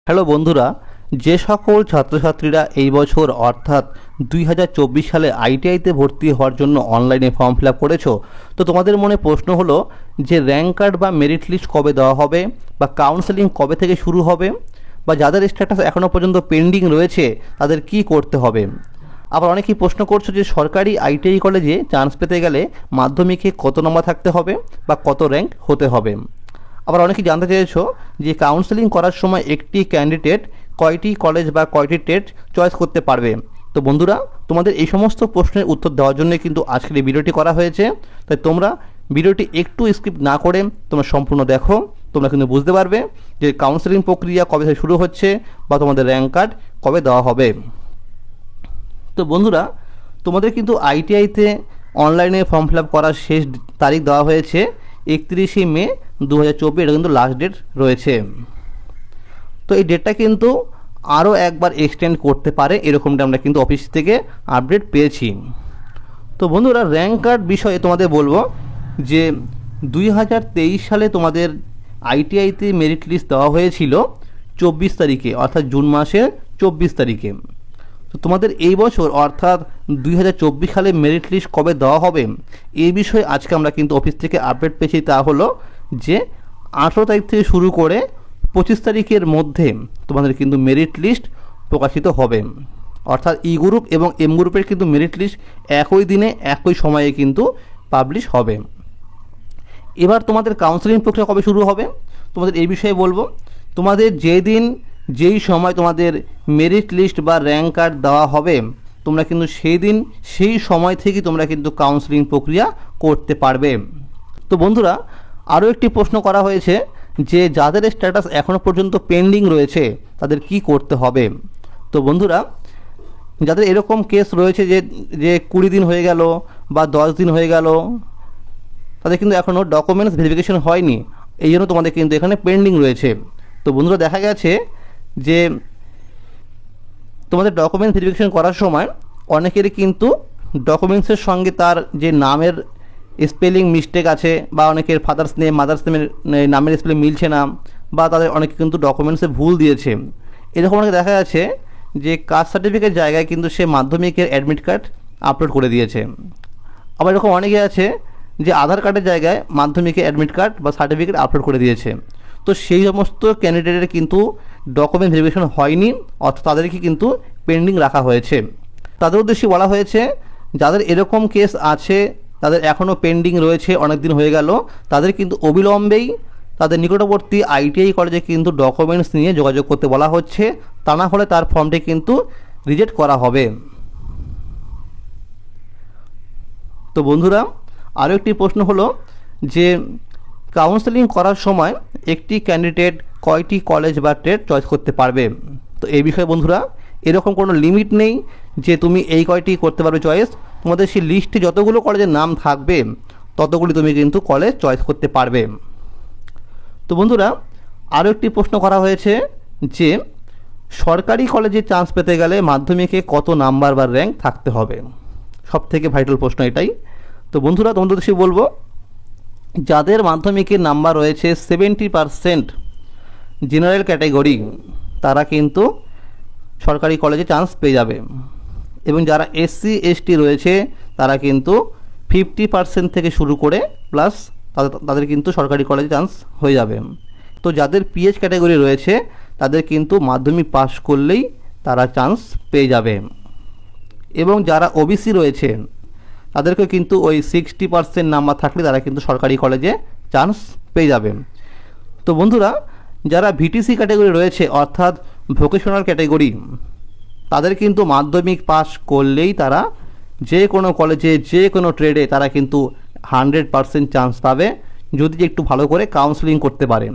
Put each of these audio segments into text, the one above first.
Hello বন্ধুরা, যে সকল ছাত্রছাত্রীরা এই বছর অর্থাৎ 2024 সালে আইটিআইতে ভর্তি হওয়ার জন্য অনলাইনে ফর্ম ফিল আপ করেছো, তো তোমাদের মনে প্রশ্ন হলো যে র্যাঙ্ক কার্ড বা মেরিট লিস্ট কবে দেওয়া হবে বা কাউন্সেলিং কবে থেকে শুরু হবে বা যাদের স্ট্যাটাস এখনও পর্যন্ত পেন্ডিং রয়েছে তাদের কি করতে হবে। আবার অনেকেই প্রশ্ন করছো যে সরকারি আইটিআই কলেজে চান্স পেতে গেলে মাধ্যমিকে কত নম্বর থাকতে হবে বা কত র্যাঙ্ক হতে হবে। আবার অনেকেই জানতে চেয়েছো যে কাউন্সেলিং করার সময় একটি ক্যান্ডিডেট কয়টি কলেজ বা কয়টি টেট চয়েস করতে পারবে। তো বন্ধুরা, তোমাদের এই সমস্ত প্রশ্নের উত্তর দেওয়ার জন্য কিন্তু আজকের এই ভিডিওটি করা হয়েছে। তাই তোমরা ভিডিওটি একটু স্কিপ না করে তোমরা সম্পূর্ণ দেখো, তোমরা কিন্তু বুঝতে পারবে যে কাউন্সেলিং প্রক্রিয়া কবে থেকে শুরু হচ্ছে বা তোমাদের র্যাঙ্ক কার্ড কবে দেওয়া হবে। তো বন্ধুরা, তোমাদের কিন্তু আইটিআইতে অনলাইনে ফর্ম ফিল আপ করার শেষ তারিখ দেওয়া হয়েছে 31শে মে 2024। এটা কিন্তু লাস্ট ডেট রয়েছে। তো এই ডেটটা কিন্তু আরও একবার এক্সটেন্ড করতে পারে, এরকমটা আমরা কিন্তু অফিস থেকে আপডেট পেয়েছি। তো বন্ধুরা, র্যাঙ্ক কার্ড বিষয়ে তোমাদের বলবো যে 2023 সালে তোমাদের আইটিআইতে মেরিট লিস্ট দেওয়া হয়েছিল 24 তারিখে, অর্থাৎ জুন মাসের 24 তারিখে। তো তোমাদের এই বছর অর্থাৎ 2024 সালে মেরিট লিস্ট কবে দেওয়া হবে এই বিষয়ে আজকে আমরা কিন্তু অফিস থেকে আপডেট পেয়েছি। তা হলো যে 18 তারিখ থেকে শুরু করে 25 তারিখের মধ্যে তোমাদের কিন্তু মেরিট লিস্ট প্রকাশিত হবে। অর্থাৎ ই গ্রুপ এবং এম গ্রুপের কিন্তু মেরিট লিস্ট একই দিনে একই সময়ে কিন্তু পাবলিশ হবে। এবার তোমাদের কাউন্সেলিং প্রক্রিয়া কবে শুরু হবে তোমাদের এই বিষয়ে বলবো। তোমাদের যেই সময় তোমাদের মেরিট লিস্ট বা র্যাঙ্ক কার্ড দেওয়া হবে, তোমরা কিন্তু সেই সময় থেকে তোমরা কিন্তু কাউন্সেলিং প্রক্রিয়া করতে পারবে। তো বন্ধুরা, আরও একটি প্রশ্ন করা হয়েছে যে যাদের স্ট্যাটাস এখনও পর্যন্ত পেন্ডিং রয়েছে তাদের কি করতে হবে। তো বন্ধুরা, যাদের এরকম কেস রয়েছে যে 20 দিন হয়ে গেল বা 10 দিন হয়ে গেল, তাদের কিন্তু এখনও ডকুমেন্টস ভেরিফিকেশন হয়নি, এই জন্য তোমাদের কিন্তু এখানে পেন্ডিং রয়েছে। তো বন্ধুরা, দেখা গেছে যে তোমাদের ডকুমেন্টস ভেরিফিকেশন করার সময় অনেকেরই কিন্তু ডকুমেন্টসের সঙ্গে তার যে নামের স্পেলিং মিস্টেক আছে বা অনেকের ফাদার্স নেম মাদার্স নেমের নামের স্পেলিং মিলছে না, বা তাদের অনেকে কিন্তু ডকুমেন্টসে ভুল দিয়েছে। এরকম অনেকে দেখা যাচ্ছে যে কাস্ট সার্টিফিকেট জায়গায় কিন্তু সে মাধ্যমিকের অ্যাডমিট কার্ড আপলোড করে দিয়েছে। আবার এরকম অনেকে আছে যে আধার কার্ডের জায়গায় মাধ্যমিকের অ্যাডমিট কার্ড বা সার্টিফিকেট আপলোড করে দিয়েছে। তো সেই সমস্ত ক্যান্ডিডেটের কিন্তু ডকুমেন্ট ভেরিফিকেশন হয়নি, অর্থাৎ তাদেরকে কিন্তু পেন্ডিং রাখা হয়েছে। তাদের উদ্দেশ্যে বলা হয়েছে যাদের এরকম কেস আছে, তাদের এখনও পেন্ডিং রয়েছে, অনেক দিন হয়ে গেল, তাদের কিন্তু অবিলম্বেই তাদের নিকটবর্তী আইটিআই কলেজে কিন্তু ডকুমেন্টস নিয়ে যোগাযোগ করতে বলা হচ্ছে। তা না হলে তার ফর্মটি কিন্তু রিজেক্ট করা হবে। তো বন্ধুরা, আরও একটি প্রশ্ন হলো যে কাউন্সেলিং করার সময় একটি ক্যান্ডিডেট কয়টি কলেজ বা ট্রেড চয়েস করতে পারবে। তো এই বিষয়ে বন্ধুরা, এরকম কোনো লিমিট নেই যে তুমি এই কয়টি করতে পারবে চয়েস। তোমাদের সেই লিস্টে যতগুলো কলেজের নাম থাকবে ততগুলি তুমি কিন্তু কলেজ চয়েস করতে পারবে। তো বন্ধুরা, আরও একটি প্রশ্ন করা হয়েছে যে সরকারি কলেজে চান্স পেতে গেলে মাধ্যমিকে কত নাম্বার বা র্যাঙ্ক থাকতে হবে। সব থেকে ভাইটাল প্রশ্ন এটাই। তো বন্ধুরা, তোমাদের উদ্দেশ্যে বলবো যাদের মাধ্যমিকের নাম্বার রয়েছে 70% জেনারেল ক্যাটাগরি, তারা কিন্তু সরকারি কলেজে চান্স পেয়ে যাবে। এবং যারা এসসি এসটি রয়েছে তারা কিন্তু 50% থেকে শুরু করে প্লাস তাদের কিন্তু সরকারি কলেজে চান্স হয়ে যাবে। তো যাদের পিএইচ ক্যাটাগরি রয়েছে তাদের কিন্তু মাধ্যমিক পাস করলেই তারা চান্স পেয়ে যাবে। এবং যারা ওবিসি রয়েছে তাদেরকে কিন্তু ওই 60% নাম্বার থাকলে তারা কিন্তু সরকারি কলেজে চান্স পেয়ে যাবে। তো বন্ধুরা, যারা ভিটিসি ক্যাটাগরি রয়েছে অর্থাৎ ভোকেশনাল ক্যাটাগরি, তাদের কিন্তু মাধ্যমিক পাস করলেই তারা যে কোনো কলেজে যে কোনো ট্রেডে তারা কিন্তু 100% চান্স পাবে, যদি একটু ভালো করে কাউন্সেলিং করতে পারে।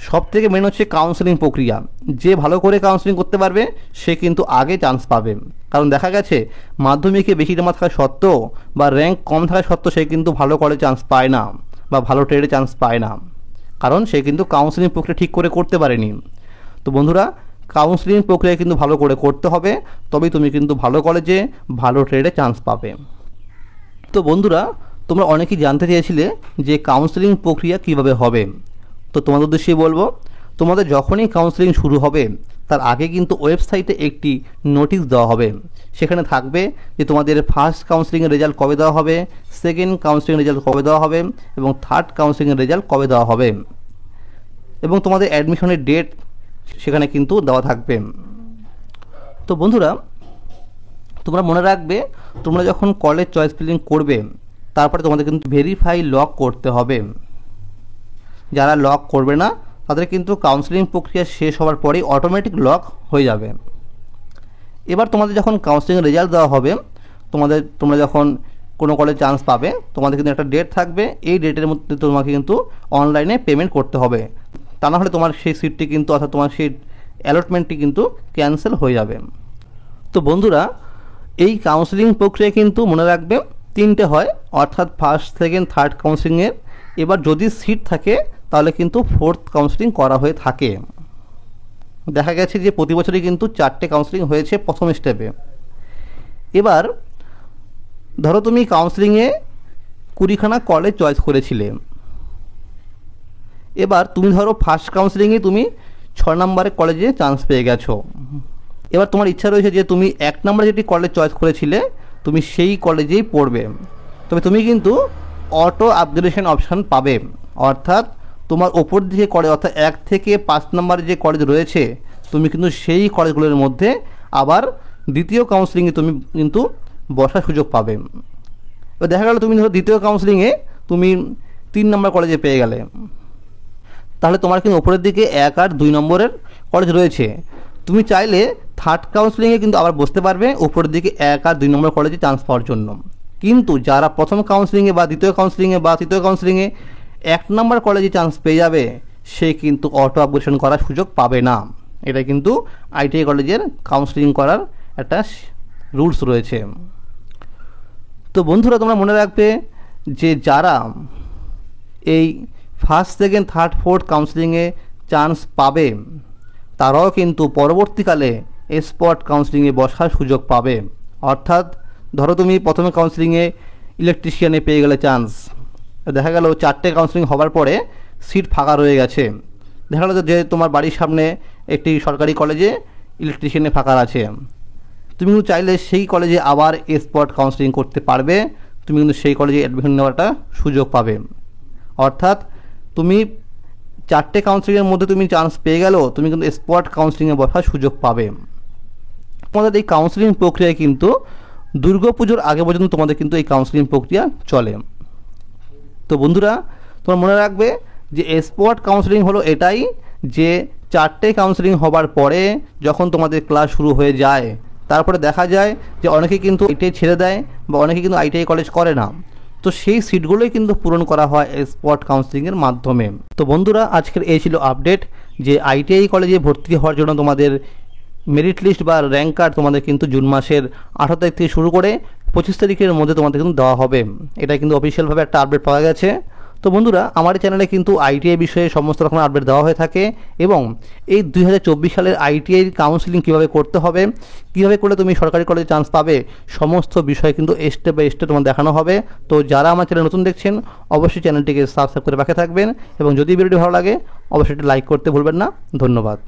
সব থেকে মেন হচ্ছে কাউন্সেলিং প্রক্রিয়া। যে ভালো করে কাউন্সেলিং করতে পারবে সে কিন্তু আগে চান্স পাবে। কারণ দেখা গেছে মাধ্যমিকে বেশি নাম্বার থাকা সত্ত্বেও বা র্যাঙ্ক কম থাকা সত্ত্বেও সে কিন্তু ভালো কলেজে চান্স পায় না বা ভালো ট্রেডে চান্স পায় না, কারণ সে কিন্তু কাউন্সেলিং প্রক্রিয়া ঠিক করে করতে পারেনি। তো বন্ধুরা, কাউন্সেলিং প্রক্রিয়া কিন্তু ভালো করে করতে হবে, তবেই তুমি কিন্তু ভালো কলেজে ভালো ট্রেডে চান্স পাবে। তো বন্ধুরা, তোমরা অনেকেই জানতে চেয়েছিলে যে কাউন্সেলিং প্রক্রিয়া কিভাবে হবে। তো তোমাদের উদ্দেশ্যে বলবো, তোমাদের যখনই কাউন্সেলিং শুরু হবে তার আগে কিন্তু ওয়েবসাইটে একটি নোটিশ দেওয়া হবে। সেখানে থাকবে যে তোমাদের ফার্স্ট কাউন্সেলিংয়ের রেজাল্ট কবে দেওয়া হবে, সেকেন্ড কাউন্সেলিংয়ের রেজাল্ট কবে দেওয়া হবে এবং থার্ড কাউন্সেলিংয়ের রেজাল্ট কবে দেওয়া হবে, এবং তোমাদের অ্যাডমিশনের ডেট সেখানে কিন্তু দেওয়া থাকবে। তো বন্ধুরা, তোমরা মনে রাখবে, তোমরা যখন কলেজ চয়েস ফিলিং করবে তারপরে তোমাদের কিন্তু ভেরিফাই লক করতে হবে। যারা লক করবে না তাদের কিন্তু কাউন্সেলিং প্রক্রিয়া শেষ হওয়ার পরেই অটোমেটিক লক হয়ে যাবে। এবার তোমাদের যখন কাউন্সেলিংয়ের রেজাল্ট দেওয়া হবে, তোমরা যখন কোনো কলেজ চান্স পাবে, তোমাদের কিন্তু একটা ডেট থাকবে। এই ডেটের মধ্যে তোমাকে কিন্তু অনলাইনে পেমেন্ট করতে হবে, তা না হলে তোমার সেই সিটটি কিন্তু, অর্থাৎ তোমার সেই অ্যালটমেন্টটি কিন্তু ক্যান্সেল হয়ে যাবে। তো বন্ধুরা, এই কাউন্সেলিং প্রক্রিয়া কিন্তু মনে রাখবে 3টে হয়, অর্থাৎ ফার্স্ট, সেকেন্ড, থার্ড কাউন্সেলিংয়ের। এবার যদি সিট থাকে তাহলে কিন্তু ফোর্থ কাউন্সেলিং করা হয়ে থাকে। দেখা গেছে যে প্রতি বছরই কিন্তু 4টে কাউন্সেলিং হয়েছে প্রথম স্টেপে। এবার ধরো তুমি কাউন্সেলিংয়ে 20খানা কলেজ চয়েস করেছিলে। এবার তুমি ধরো ফার্স্ট কাউন্সেলিংয়ে তুমি 6 নম্বরের কলেজে চান্স পেয়ে গেছো। এবার তোমার ইচ্ছা রয়েছে যে তুমি 1 নম্বরে যেটি কলেজ চয়েস করেছিলে তুমি সেই কলেজেই পড়বে। তবে তুমি কিন্তু অটো আপগ্রেডেশন অপশান পাবে, অর্থাৎ তোমার ওপর দিকে কলেজ, অর্থাৎ 1 থেকে 5 নম্বরে যে কলেজ রয়েছে তুমি কিন্তু সেই কলেজগুলোর মধ্যে আবার দ্বিতীয় কাউন্সেলিংয়ে তুমি কিন্তু বসার সুযোগ পাবে। এবার দেখা গেল তুমি ধরো দ্বিতীয় কাউন্সেলিংয়ে তুমি 3 নম্বর কলেজে পেয়ে গেলে, তাহলে তোমার কিন্তু ওপরের দিকে 1 আর 2 নম্বরের কলেজ রয়েছে। তুমি চাইলে থার্ড কাউন্সেলিংয়ে কিন্তু আবার বসতে পারবে উপরের দিকে 1 আর 2 নম্বর কলেজে চান্স পাওয়ার জন্য। কিন্তু যারা প্রথম কাউন্সেলিংয়ে বা দ্বিতীয় কাউন্সেলিংয়ে বা তৃতীয় কাউন্সেলিংয়ে 1 নম্বর কলেজে চান্স পেয়ে যাবে, সে কিন্তু অটো আপগ্রেডেশন করার সুযোগ পাবে না। এটা কিন্তু আইটিআই কলেজের কাউন্সেলিং করার একটা রুলস রয়েছে। তো বন্ধুরা, তোমরা মনে রাখবে যে যারা এই ফার্স্ট, সেকেন্ড, থার্ড, ফোর্থ কাউন্সেলিংয়ে চান্স পাবে তারাও কিন্তু পরবর্তীকালে স্পট কাউন্সেলিংয়ে বসার সুযোগ পাবে। অর্থাৎ ধরো তুমি প্রথমে কাউন্সেলিংয়ে ইলেকট্রিশিয়ানে পেয়ে গেলে চান্স, দেখা গেল 4টে কাউন্সেলিং হওয়ার পরে সিট ফাঁকা রয়ে গেছে। দেখা গেল যে তোমার বাড়ির সামনে একটি সরকারি কলেজে ইলেকট্রিশিয়ানে ফাঁকা আছে, তুমি কিন্তু চাইলে সেই কলেজে আবার স্পট কাউন্সেলিং করতে পারবে। তুমি কিন্তু সেই কলেজে অ্যাডমিশন নেওয়াটা সুযোগ পাবে। অর্থাৎ তুমি 4টে কাউন্সেলিংয়ের মধ্যে তুমি চান্স পেয়ে গেল, তুমি কিন্তু স্পট কাউন্সেলিংয়ে বসার সুযোগ পাবে। তোমাদের এই কাউন্সেলিং প্রক্রিয়ায় কিন্তু দুর্গাপুজোর আগে পর্যন্ত তোমাদের কিন্তু এই কাউন্সেলিং প্রক্রিয়া চলে। তো বন্ধুরা, তোমরা মনে রাখবে যে স্পট কাউন্সেলিং হলো এটাই, যে 4টে কাউন্সেলিং হবার পরে যখন তোমাদের ক্লাস শুরু হয়ে যায় তারপরে দেখা যায় যে অনেকে কিন্তু আইটিআই ছেড়ে দেয় বা অনেকে কিন্তু আইটিআই কলেজ করে না। তো সেই সিটগুলোই কিন্তু পূরণ করা হয় স্পট কাউন্সেলিংয়ের মাধ্যমে। তো বন্ধুরা, আজকের এই ছিল আপডেট যে আইটিআই কলেজে ভর্তি হওয়ার জন্য তোমাদের মেরিট লিস্ট বা র্যাঙ্ক কার্ড তোমাদের কিন্তু জুন মাসের 18 তারিখ থেকে শুরু করে 25 তারিখের মধ্যে তোমাদের কিন্তু দেওয়া হবে। এটা কিন্তু অফিসিয়ালভাবে একটা আপডেট পাওয়া গেছে। তো বন্ধুরা, আমার চ্যানেলে কিন্তু আইটিআই বিষয়ে সমস্ত রকম আপডেট দেওয়া হয়ে থাকে এবং এই 2024 সালের আইটিআই কাউন্সেলিং কীভাবে করতে হবে, কীভাবে করলে তুমি সরকারি কলেজে চান্স পাবে, সমস্ত বিষয় কিন্তু স্টেপ বাই স্টেপ তোমার দেখানো হবে। তো যারা আমার চ্যানেল নতুন দেখছেন অবশ্যই চ্যানেলটিকে সাবস্ক্রাইব করে পাশে থাকবেন এবং যদি ভিডিওটি ভালো লাগে অবশ্যই লাইক করতে ভুলবেন না। ধন্যবাদ।